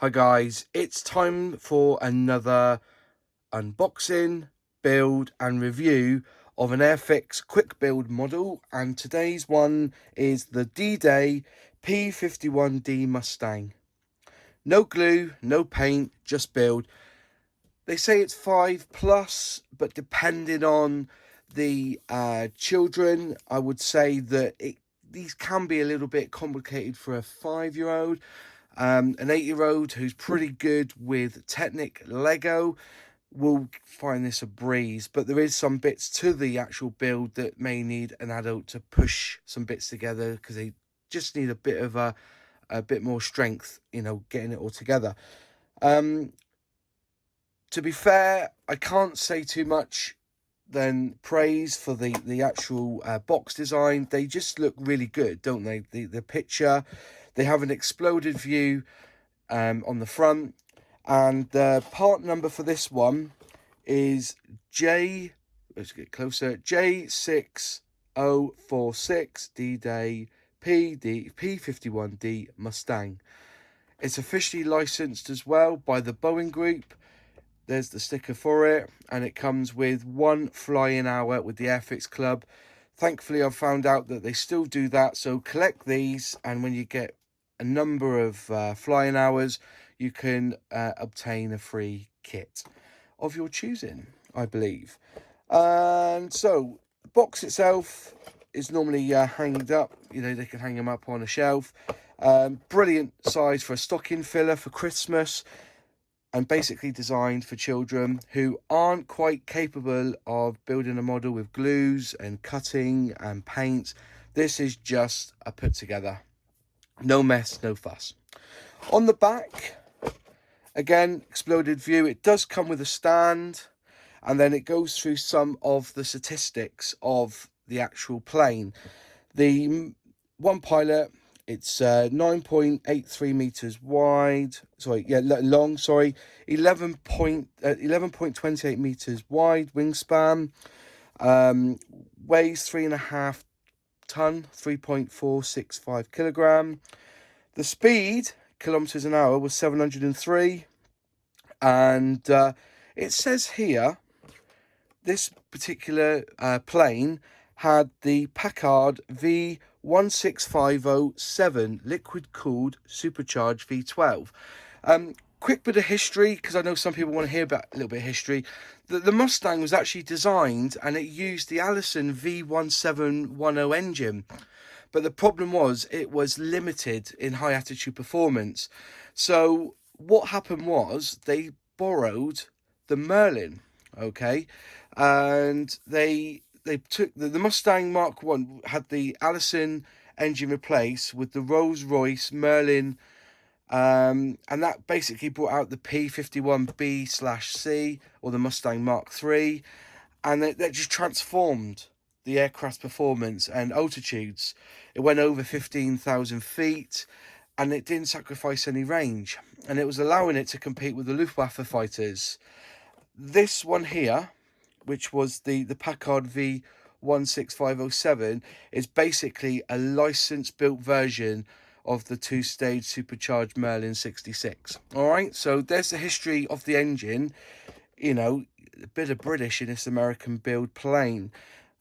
Hi guys, it's time for another unboxing, build and review of an Airfix quick build model, and today's one is the D-Day P-51D Mustang. No glue, no paint, just build. They say it's 5+, but depending on the children, I would say that these can be a little bit complicated for a 5-year-old. An 8-year-old who's pretty good with Technic Lego will find this a breeze, but there is some bits to the actual build that may need an adult to push some bits together because they just need a bit of a bit more strength, you know, getting it all together. To be fair, I can't say too much than praise for the actual box design. They just look really good, don't they? The picture, they have an exploded view on the front, and the part number for this one is let's get closer, J6046 D-Day P51D Mustang. It's officially licensed as well by the Boeing Group. There's the sticker for it, and it comes with 1 flying hour with the Airfix Club. Thankfully, I've found out that they still do that, so collect these, and when you get a number of flying hours, you can obtain a free kit of your choosing, I believe. And so, the box itself is normally hanged up. You know, they can hang them up on a shelf. Brilliant size for a stocking filler for Christmas, and basically designed for children who aren't quite capable of building a model with glues and cutting and paints. This is just a put together. No mess, no fuss. On the back, again, exploded view. It does come with a stand, and then it goes through some of the statistics of the actual plane. The one pilot, it's 9.83 meters wide. Long. 11.28 meters wide wingspan. Weighs 3.5 ton, 3.465 kilogram. The speed, kilometers an hour, was 703. And it says here, this particular plane had the Packard V16507 liquid-cooled supercharged V12. Quick bit of history, because I know some people want to hear about a little bit of history. The Mustang was actually designed, and it used the Allison V1710 engine. But the problem was, it was limited in high altitude performance. So what happened was, they borrowed the Merlin, okay? And they took the Mustang Mark 1 had the Allison engine replaced with the Rolls-Royce Merlin, and that basically brought out the P51B/C, or the Mustang Mark 3, and that just transformed the aircraft's performance and altitudes. It went over 15,000 feet, and it didn't sacrifice any range, and it was allowing it to compete with the Luftwaffe fighters. This one here, which was the Packard V16507, is basically a license-built version of the 2-stage supercharged Merlin 66. All right, so there's the history of the engine. You know, a bit of British in this American-built plane.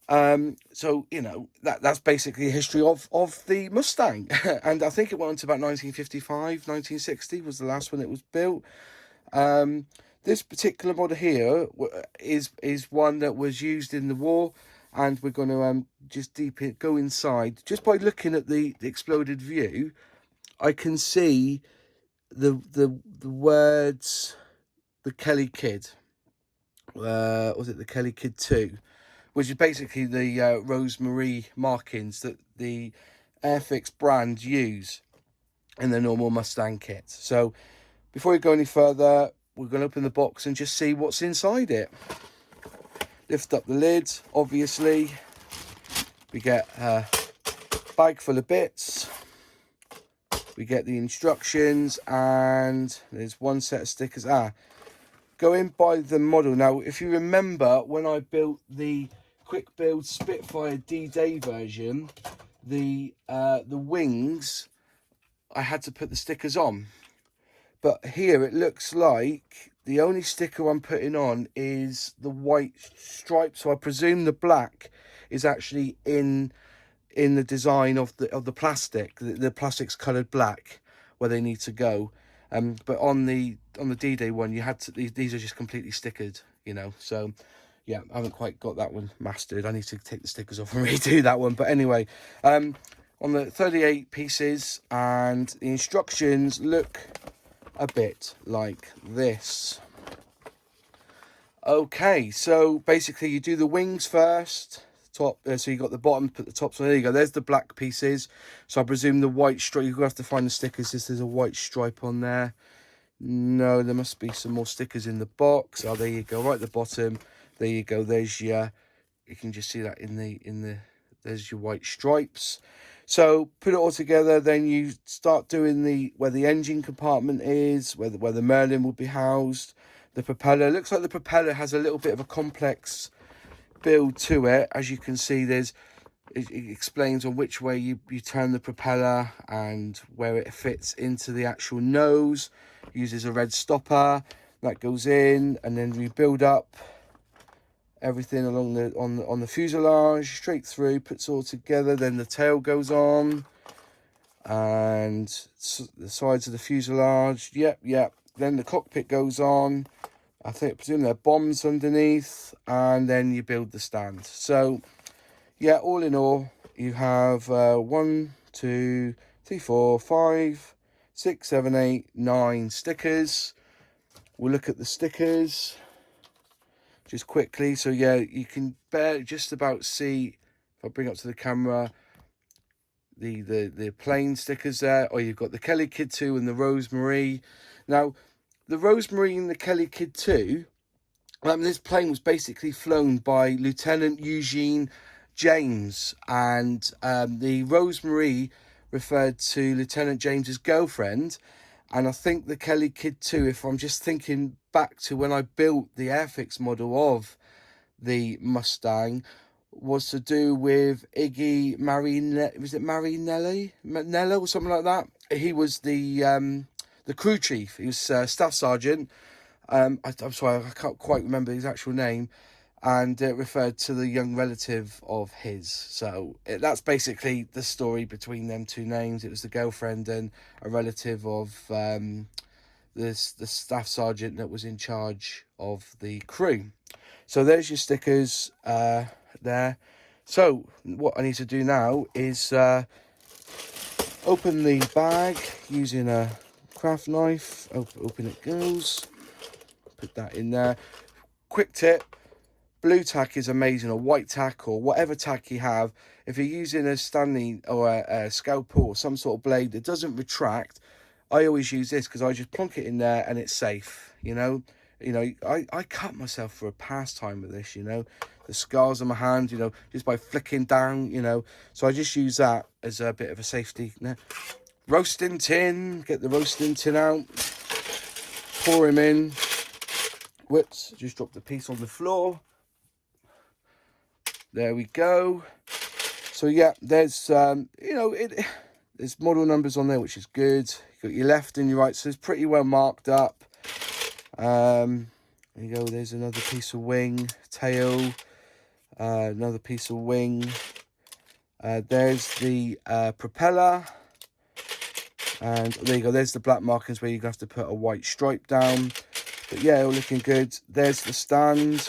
So, you know, that's basically the history of the Mustang. And I think it went on to about 1955, 1960 was the last one it was built. This particular model here is one that was used in the war, and we're going to just go inside. Just by looking at the exploded view, I can see the words, the Kelly Kid. Was it the Kelly Kid 2? Which is basically the Rosemary markings that the Airfix brand use in the normal Mustang kit. So before we go any further, we're going to open the box and just see what's inside it. Lift up the lid, obviously. We get a bag full of bits. We get the instructions, and there's one set of stickers. Going by the model. Now, if you remember, when I built the Quick Build Spitfire D-Day version, the wings, I had to put the stickers on. but here it looks like the only sticker I'm putting on is the white stripe, so I presume the black is actually in the design of the plastic. The plastic's coloured black where they need to go. But on the D-Day one, you had to, these are just completely stickered, you know. So yeah, I haven't quite got that one mastered. I need to take the stickers off and redo that one. But anyway, on the 38 pieces, and the instructions look a bit like this. Okay, so basically you do the wings first, top, so you got the bottom, put the top, so there you go, there's the black pieces. So I presume the white stripe, you're gonna have to find the stickers if there's a white stripe on there. No, there must be some more stickers in the box. Oh, there you go, right at the bottom, there you go, there's your, you can just see that in the there's your white stripes. So put it all together, then you start doing where the engine compartment is, where the Merlin will be housed. The propeller, looks like the propeller has a little bit of a complex build to it. As you can see, it explains on which way you turn the propeller and where it fits into the actual nose. Uses a red stopper that goes in, and then we build up everything along on the fuselage straight through, puts all together. Then the tail goes on, and the sides of the fuselage. Yep. Then the cockpit goes on. I presume there are bombs underneath, and then you build the stand. So yeah, all in all, you have 1, 2, 3, 4, 5, 6, 7, 8, 9 stickers. We'll look at the stickers just quickly. So yeah, you can just about see, if I bring up to the camera, the plain stickers there. Or you've got the Kelly Kid 2 and the Rosemary. Now, the Rosemary and the Kelly Kid 2, this plane was basically flown by Lieutenant Eugene James, and the Rosemary referred to Lieutenant James's girlfriend. And I think the Kelly Kid 2, if I'm just thinking back to when I built the Airfix model of the Mustang, was to do with Iggy Marinelli. Was it Marinelli? Nella or something like that? He was the crew chief. He was staff sergeant. I'm sorry, I can't quite remember his actual name. And it referred to the young relative of his. So that's basically the story between them two names. It was the girlfriend and a relative of the staff sergeant that was in charge of the crew. So there's your stickers there. So what I need to do now is open the bag using a craft knife. Open it goes. Put that in there. Quick tip. Blue tack is amazing, or white tack, or whatever tack you have. If you're using a Stanley or a scalpel or some sort of blade that doesn't retract, I always use this because I just plonk it in there and it's safe. You know, I cut myself for a pastime with this. You know, the scars on my hand. You know, just by flicking down. You know, so I just use that as a bit of a safety. Roasting tin. Get the roasting tin out. Pour him in. Whoops! Just dropped the piece on the floor. There we go. So yeah, there's there's model numbers on there, which is good. You've got your left and your right, so it's pretty well marked up. There you go. There's another piece of wing, tail, another piece of wing. There's the propeller, and there you go. There's the black markings where you have to put a white stripe down. But yeah, all looking good. There's the stand.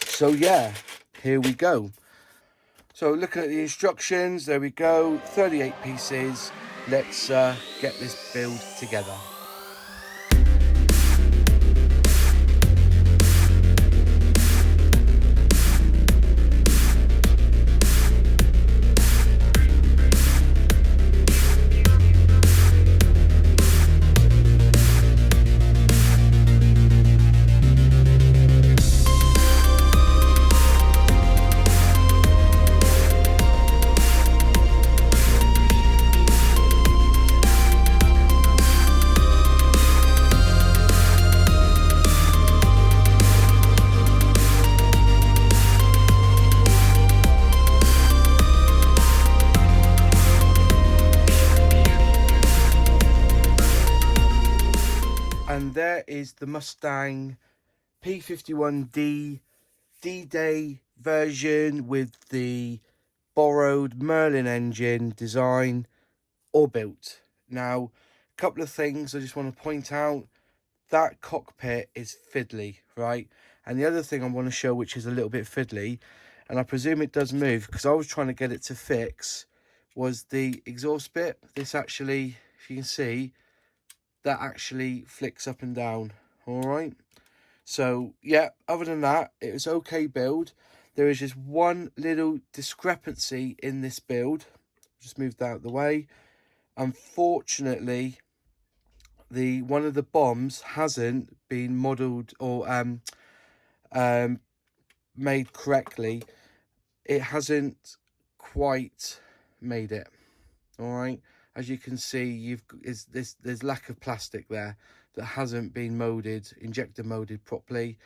So yeah. Here we go. So looking at the instructions, there we go, 38 pieces. Let's get this build together. is the Mustang P-51D D-Day version with the borrowed Merlin engine design or built. Now, a couple of things I just want to point out. That cockpit is fiddly, right? And the other thing I want to show, which is a little bit fiddly, and I presume it does move because I was trying to get it to fix, was the exhaust bit. This actually, if you can see, that actually flicks up and down. All right. So yeah, other than that, it was okay build. There is just one little discrepancy in this build. Just moved that out of the way. Unfortunately, one of the bombs hasn't been modelled or made correctly. It hasn't quite made it. All right, as you can see, there's lack of plastic there that hasn't been molded, injector molded properly,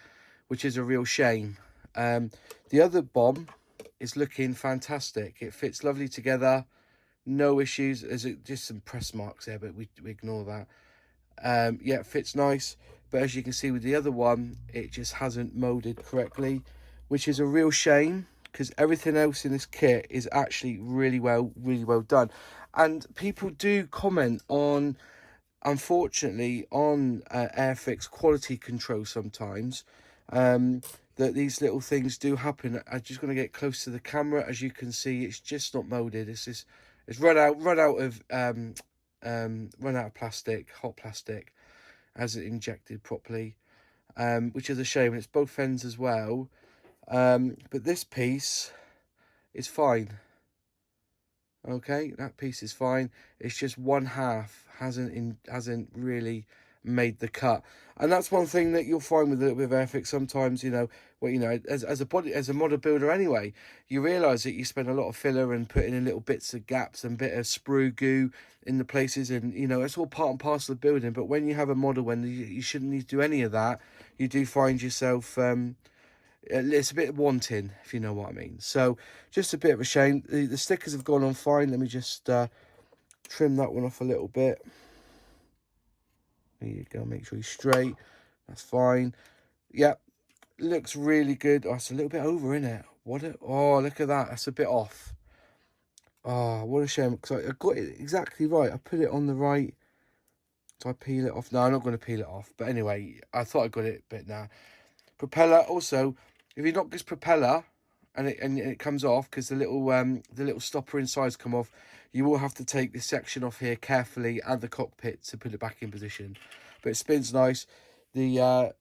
which is a real shame. The other bomb is looking fantastic. It fits lovely together, no issues. There's just some press marks there, but we ignore that. Yeah, it fits nice, but as you can see with the other one, it just hasn't molded correctly, which is a real shame because everything else in this kit is actually really well done. And people do comment on, unfortunately, on Airfix quality control sometimes, that these little things do happen. I'm just going to get close to the camera. As you can see, it's just not molded. It's run out of plastic, hot plastic, hasn't injected properly, which is a shame. It's both ends as well, but this piece is fine. Okay, that piece is fine. It's just one half hasn't really made the cut, and that's one thing that you'll find with a little bit of Airfix sometimes. You know, well, you know, as a model builder anyway, you realise that you spend a lot of filler and putting in little bits of gaps and bit of sprue goo in the places, and you know, it's all part and parcel of building. But when you have a model when you shouldn't need to do any of that, you do find yourself it's a bit wanting, if you know what I mean. So just a bit of a shame. The stickers have gone on fine. Let me just trim that one off a little bit. There you go, make sure he's straight. That's fine. Yep, looks really good. Oh, it's a little bit over, isn't it? Oh, look at that. That's a bit off. Oh, what a shame, because I got it exactly right. I put it on the right. Do I peel it off? No, I'm not going to peel it off. But anyway, I thought I got it a bit now. Propeller, also, if you knock this propeller and it comes off, because the little stopper inside's come off, you will have to take this section off here carefully and the cockpit to put it back in position. But it spins nice. You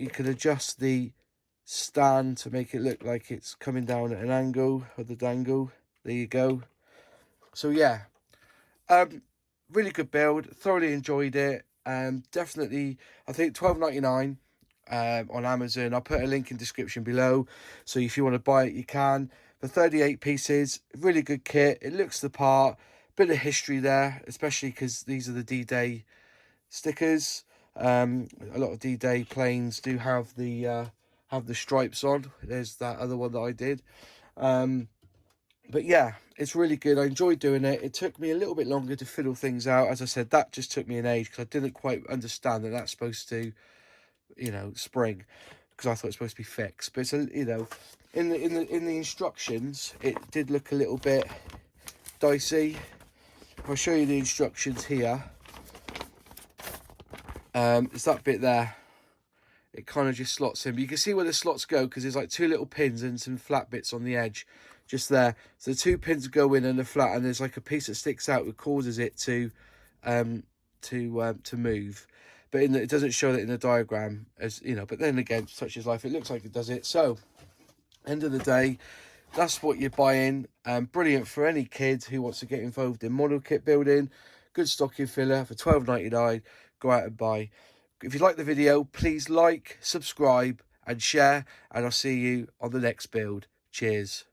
can adjust the stand to make it look like it's coming down at an angle or the dangle. There you go. So yeah, really good build. Thoroughly enjoyed it. Definitely, I think $12.99 on Amazon. I'll put a link in description below, so if you want to buy it, you can. For 38 pieces, really good kit. It looks the part. Bit of history there, especially because these are the D-Day stickers. A lot of D-Day planes do have the stripes on. There's that other one that I did. But yeah, it's really good. I enjoyed doing it. It took me a little bit longer to fiddle things out. As I said, that just took me an age because I didn't quite understand that that's supposed to, you know, spring, because I thought it's supposed to be fixed. But it's a, you know, in the instructions, it did look a little bit dicey. If I show you the instructions here, it's that bit there. It kind of just slots in. But you can see where the slots go because there's like two little pins and some flat bits on the edge, just there. So the two pins go in and the flat, and there's like a piece that sticks out that causes it to move. But it doesn't show that in the diagram, as you know. But then again, such is life. It looks like it does it. So, end of the day, that's what you're buying. Brilliant for any kid who wants to get involved in model kit building. Good stocking filler for $12.99. Go out and buy. If you like the video, please like, subscribe and share, and I'll see you on the next build. Cheers.